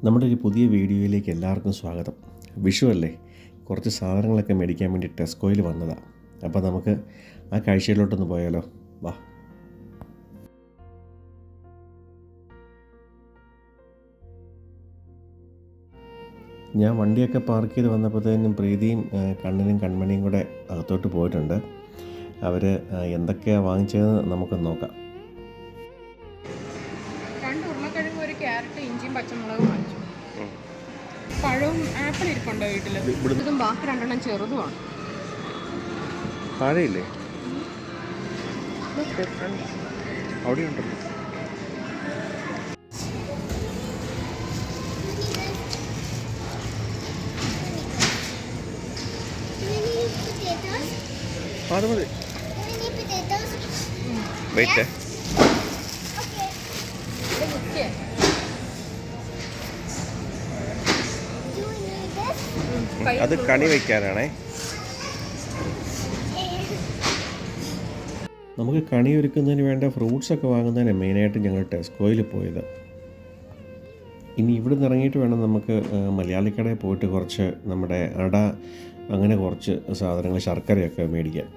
നമ്മുടെ ഒരു പുതിയ വീഡിയോയിലേക്ക് എല്ലാവർക്കും സ്വാഗതം. വിഷു അല്ലേ, കുറച്ച് സാധനങ്ങളൊക്കെ മേടിക്കാൻ വേണ്ടി ടെസ്കോയിൽ വന്നതാണ്. അപ്പോൾ നമുക്ക് ആ കാഴ്ചയിലോട്ടൊന്ന് പോയാലോ? വാ. ഞാൻ വണ്ടിയൊക്കെ പാർക്ക് ചെയ്ത് വന്നപ്പോഴത്തേനും പ്രീതിയും കണ്ണനും കൺമണിയും കൂടെ അകത്തോട്ട് പോയിട്ടുണ്ട്. അവർ എന്തൊക്കെയാണ് വാങ്ങിച്ചതെന്ന് നമുക്ക് നോക്കാം. 2 ഉരുളക്കിഴങ്ങും ഒരു ക്യാരറ്റ് ഇഞ്ചിയും പച്ചമുളകും വാങ്ങിച്ചു. പഴവും ആപ്പിൾ ഇരിപ്പുണ്ടോ വീട്ടിൽ? ഇതും ബാക്കി 2 ചെറുതുമാണ്. താഴെയില്ലേ? അവിടെ ഉണ്ടല്ലോ. അത് മതി. വെയിറ്റ്. അത് കണി വയ്ക്കാനാണേ. നമുക്ക് കണി ഒരുക്കുന്നതിന് വേണ്ട ഫ്രൂട്ട്സൊക്കെ വാങ്ങുന്നതിന് മെയിനായിട്ട് ഞങ്ങൾ ടെസ്കോയിൽ പോയത്. ഇനി ഇവിടെ നിന്ന് ഇറങ്ങിയിട്ട് വേണം നമുക്ക് മലയാളിക്കടയിൽ പോയിട്ട് കുറച്ച് നമ്മുടെ അട അങ്ങനെ കുറച്ച് സാധനങ്ങൾ, ശർക്കരയൊക്കെ മേടിക്കാൻ.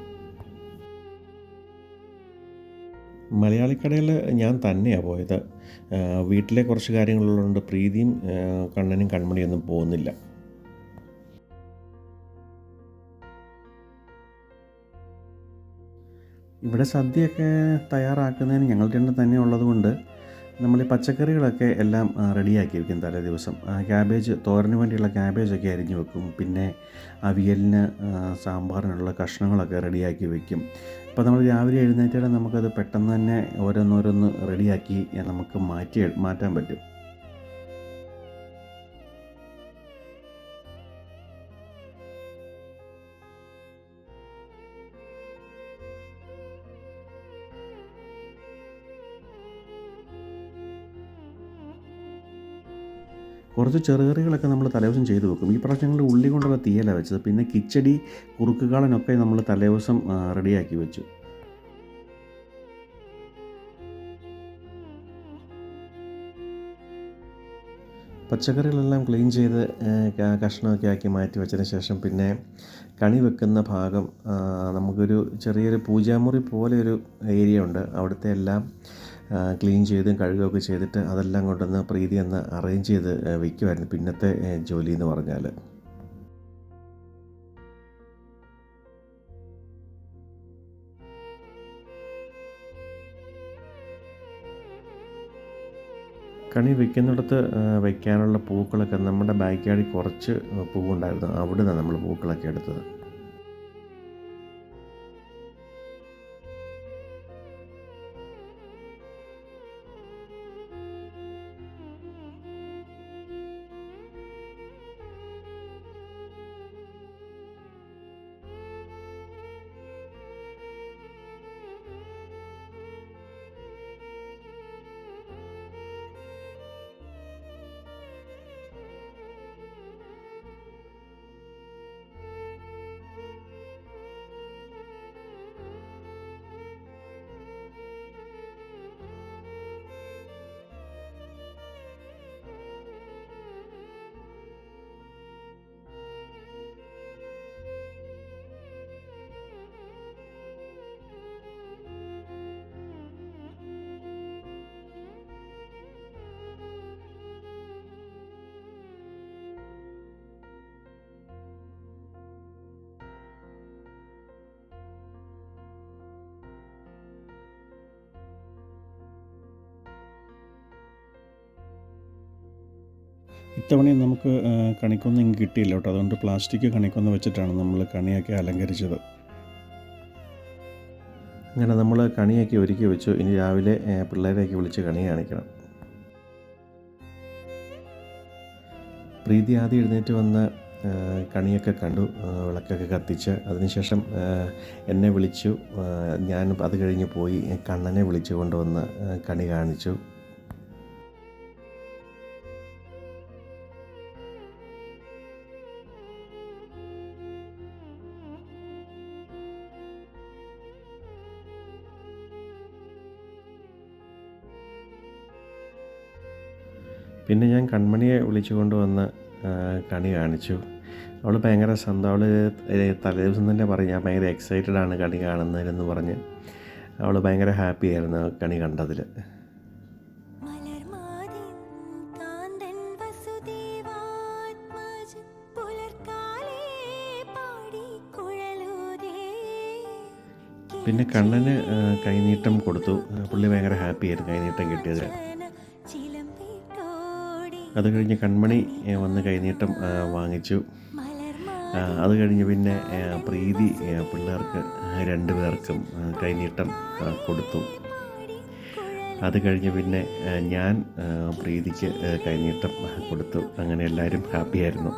മലയാളിക്കടയിൽ ഞാൻ തന്നെയാണ് പോയത്. വീട്ടിലെ കുറച്ച് കാര്യങ്ങളുള്ളതുകൊണ്ട് പ്രീതിയും കണ്ണനും കൺമണിയൊന്നും പോകുന്നില്ല. ഇവിടെ സദ്യയൊക്കെ തയ്യാറാക്കുന്നതിന് ഞങ്ങൾ രണ്ടും തന്നെ ഉള്ളതുകൊണ്ട് നമ്മൾ ഈ പച്ചക്കറികളൊക്കെ എല്ലാം റെഡിയാക്കി വെക്കും തലേ ദിവസം. ക്യാബേജ് തോരന് വേണ്ടിയുള്ള ക്യാബേജൊക്കെ അരിഞ്ഞു വെക്കും. പിന്നെ അവിയലിന് സാമ്പാറിനുള്ള കഷ്ണങ്ങളൊക്കെ റെഡിയാക്കി വെക്കും. അപ്പോൾ നമ്മൾ രാവിലെ എഴുന്നേറ്റാൽ നമുക്കത് പെട്ടെന്ന് തന്നെ ഓരോന്നോരോന്ന് റെഡിയാക്കി നമുക്ക് മാറ്റാൻ പറ്റും. കുറച്ച് ചെറുകറികളൊക്കെ നമ്മൾ തലേദിവസം ചെയ്ത് വെക്കും. ഈ പ്രാവശ്യം ഞങ്ങൾ ഉള്ളി കൊണ്ടുള്ള തീയല വെച്ചത്. പിന്നെ കിച്ചടി, കുറുക്കുകാളനൊക്കെ നമ്മൾ തലേദിവസം റെഡിയാക്കി വെച്ചു. പച്ചക്കറികളെല്ലാം ക്ലീൻ ചെയ്ത് കഷ്ണമൊക്കെ ആക്കി മാറ്റി വെച്ചതിന് ശേഷം പിന്നെ കണി വെക്കുന്ന ഭാഗം നമുക്കൊരു ചെറിയൊരു പൂജാമുറി പോലെ ഒരു ഏരിയ ഉണ്ട്. അവിടുത്തെ എല്ലാം ക്ലീൻ ചെയ്തും കഴുകുകയൊക്കെ ചെയ്തിട്ട് അതെല്ലാം കൊണ്ടുവന്ന് പ്രീതി എന്ന് അറേഞ്ച് ചെയ്ത് വയ്ക്കുമായിരുന്നു പിന്നത്തെ ജോലി എന്ന് പറഞ്ഞാൽ. കണി വയ്ക്കുന്നിടത്ത് വയ്ക്കാനുള്ള പൂക്കളൊക്കെ നമ്മുടെ ബാക്ക് യാർഡിൽ കുറച്ച് പൂവുണ്ടായിരുന്നു. അവിടെ നിന്നാണ് നമ്മൾ പൂക്കളൊക്കെ എടുത്തത്. ഇത്തവണയും നമുക്ക് കണിക്കൊന്ന ഇങ്ങ് കിട്ടിയില്ല കേട്ടോ. അതുകൊണ്ട് പ്ലാസ്റ്റിക് കണിക്കൊന്ന വെച്ചിട്ടാണ് നമ്മൾ കണിയൊക്കെ അലങ്കരിച്ചത്. അങ്ങനെ നമ്മൾ കണിയൊക്കെ ഒരുക്കി വെച്ചു. ഇനി രാവിലെ പിള്ളേരെയൊക്കെ വിളിച്ച് കണി കാണിക്കണം. പ്രീതി ആദ്യം എഴുന്നേറ്റ് വന്ന് കണിയൊക്കെ കണ്ടു, വിളക്കൊക്കെ കത്തിച്ച്. അതിനുശേഷം എന്നെ വിളിച്ചു. ഞാൻ അത് കഴിഞ്ഞ് പോയി കണ്ണനെ വിളിച്ചു കൊണ്ടുവന്ന് കണി കാണിച്ചു. പിന്നെ ഞാൻ കൺമണിയെ വിളിച്ചു കൊണ്ടുവന്ന് കണി കാണിച്ചു. അവൾ ഭയങ്കര അവൾ തലേദിവസം തന്നെ പറഞ്ഞു ഞാൻ ഭയങ്കര എക്സൈറ്റഡ് ആണ് കണി കാണുന്നതിനെന്ന് പറഞ്ഞ് അവൾ ഭയങ്കര ഹാപ്പി ആയിരുന്നു കണി കണ്ടതിൽ. പിന്നെ കണ്ണന് കൈനീട്ടം കൊടുത്തു. പുള്ളി ഭയങ്കര ഹാപ്പി ആയിരുന്നു കൈനീട്ടം കിട്ടിയത്. അത് കഴിഞ്ഞ് കൺമണി വന്ന് കൈനീട്ടം വാങ്ങിച്ചു. അത് കഴിഞ്ഞ് പിന്നെ പ്രീതി പിള്ളേർക്ക് 2 പേർക്കും കൈനീട്ടം കൊടുത്തു. അത് കഴിഞ്ഞ് പിന്നെ ഞാൻ പ്രീതിക്ക് കൈനീട്ടം കൊടുത്തു. അങ്ങനെ എല്ലാവരും ഹാപ്പിയായിരുന്നു.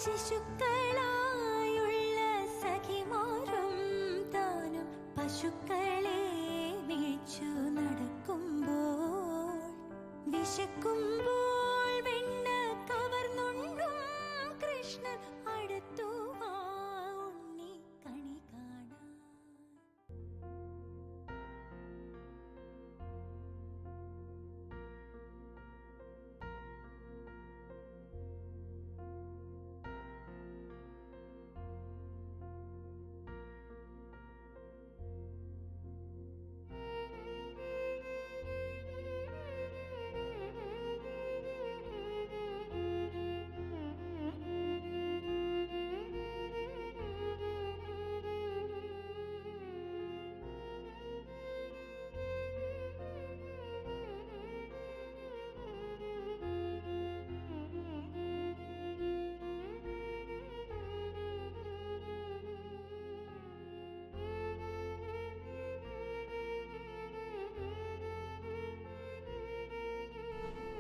ശിശുക്കളായുള്ള സഖിമാരും താനും പശുക്കളെ വീഴ്ചു നടക്കുമ്പോൾ വിശക്കുമ്പോൾ വെണ്ണ കവർന്നുണ്ടും കൃഷ്ണൻ അടുത്തു വാ ഉണ്ണി കണി കാണാൻ.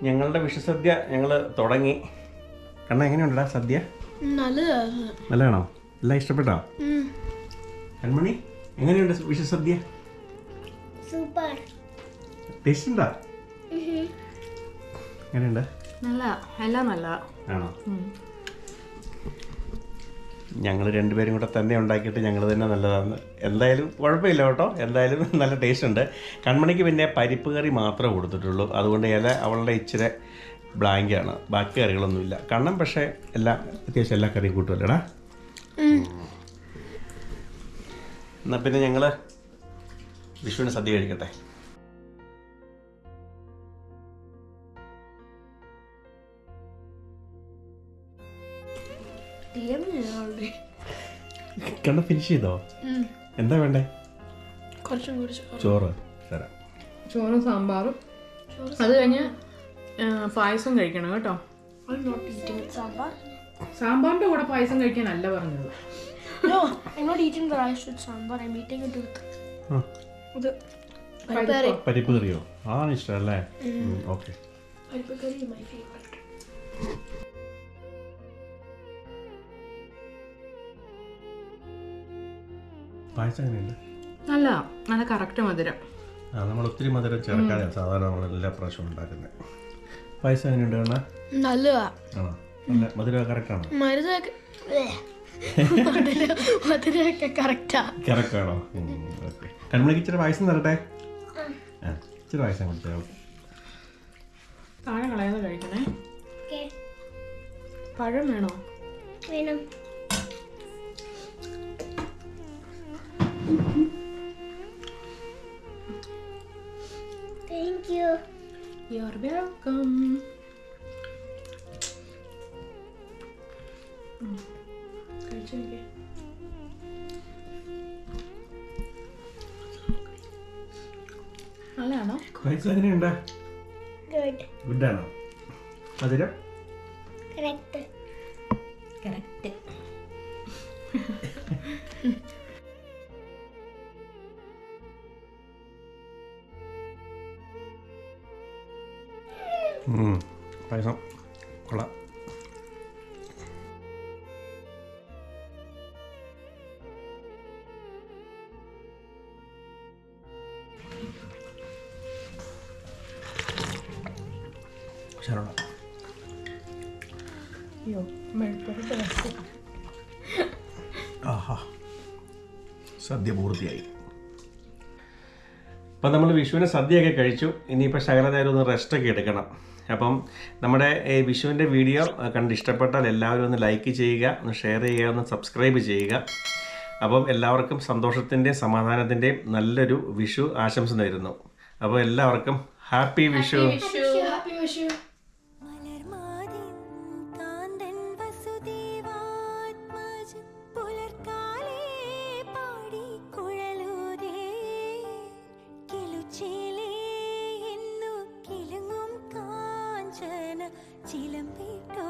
ഞങ്ങളുടെ വിഷുസദ്യ ഞങ്ങൾ തുടങ്ങി. കണ്ണ എങ്ങനെയുണ്ടാ സദ്യ? നല്ലതാണോ? എല്ലാം ഇഷ്ടപ്പെട്ടോ? കൺമണി എങ്ങനെയുണ്ട് വിഷുസദ്യ? സൂപ്പർ. ടേസ്റ്റ് ഉണ്ടോ? എങ്ങനെയുണ്ട്? എല്ലാം നല്ല ആണോ? ഞങ്ങൾ 2 പേരും കൂടെ തന്നെ ഉണ്ടാക്കിയിട്ട് ഞങ്ങൾ തന്നെ നല്ലതാണ്. എന്തായാലും കുഴപ്പമില്ല കേട്ടോ, എന്തായാലും നല്ല ടേസ്റ്റ് ഉണ്ട്. കൺമണിക്ക് പിന്നെ പരിപ്പ് കറി മാത്രമേ കൊടുത്തിട്ടുള്ളൂ. അതുകൊണ്ട് അവളുടെ ഇച്ചിരി ബ്ലാങ്കാണ്, ബാക്കി കറികളൊന്നുമില്ല. കണ്ണൻ പക്ഷേ അത്യാവശ്യം എല്ലാ കറിയും കൂട്ടുമല്ലേടാ. എന്നാൽ പിന്നെ ഞങ്ങൾ വിഷുവിന് സദ്യ കഴിക്കട്ടെ. കണ്ണ ഫിനിഷ് ചെയ്തോ? എന്താ വേണ്ടേ? ചോറ് തരാം. ചോറും സാമ്പാറും. അത് കഴിഞ്ഞ് പായസം കഴിക്കണം കേട്ടോ. സാമ്പാറിന്റെ കൂടെ പായസം കഴിക്കാനല്ല പറഞ്ഞത്. No, I'm not eating the rice with sambar. I'm eating it with പരിപ്പ് കറിയോ? അതാണ് ഇഷ്ടം അല്ലേ? ഓക്കെ. പരിപ്പ് curry is my favorite. പായസം എങ്ങനെയുണ്ട്? നല്ല കറക്റ്റ് മധുരം. നമ്മൾ ഒത്തിരി മധുരം ചേർക്കാതെ സാധാരണ നമ്മൾ എല്ലാ പ്രാവശ്യവും ഉണ്ടാക്കുന്നത്. പായസം എങ്ങനെയുണ്ട് കാണാ? നല്ലതാ. ആണോ? നല്ല മധുരം കറക്റ്റാണോ? മധുരമൊക്കെ കറക്റ്റാ. കറക്റ്റാണോ? ഓക്കെ. കൺമണിക്ക് ഇച്ചിരി പായസം തരട്ടെ? ഇച്ചിരി പായസം കൊടുത്തേ. താഴെ കളയാതെ കഴിക്കണേ. പഴം വേണോ? വേണം. Thank you. You're welcome. കഴിച്ചോക്കെ. നല്ലതാണോ? പായസം എങ്ങനെയുണ്ട്? Good. ഗുഡാണോ? മധുരം? Correct. പായസം കൊള്ളാം. അയ്യോ മെഴുപ്പുരട്ട് വെച്ച് ആഹാ, സദ്യ പൂർത്തിയായി. അപ്പം നമ്മൾ വിഷുവിന് സദ്യയൊക്കെ കഴിച്ചു. ഇനിയിപ്പോൾ ശകലനേരം ഒന്ന് റെസ്റ്റൊക്കെ എടുക്കണം. അപ്പം നമ്മുടെ ഈ വിഷുവിൻ്റെ വീഡിയോ കണ്ട് ഇഷ്ടപ്പെട്ടാൽ എല്ലാവരും ഒന്ന് ലൈക്ക് ചെയ്യുക, ഒന്ന് ഷെയർ ചെയ്യുക, ഒന്ന് സബ്സ്ക്രൈബ് ചെയ്യുക. അപ്പം എല്ലാവർക്കും സന്തോഷത്തിൻ്റെയും സമാധാനത്തിൻ്റെയും നല്ലൊരു വിഷു ആശംസ നേരുന്നു. അപ്പോൾ എല്ലാവർക്കും ഹാപ്പി വിഷു. Happy Vishu. മലർമാതിൻ കാന്തൻ വസുദേവാത്മജൻ പുലർക്കാലേ പാടി കുഴലൂതേ കിലുച്ചേലേ എന്നു കിലുങ്ങും കാഞ്ചന ചിലമ്പിട്ടോ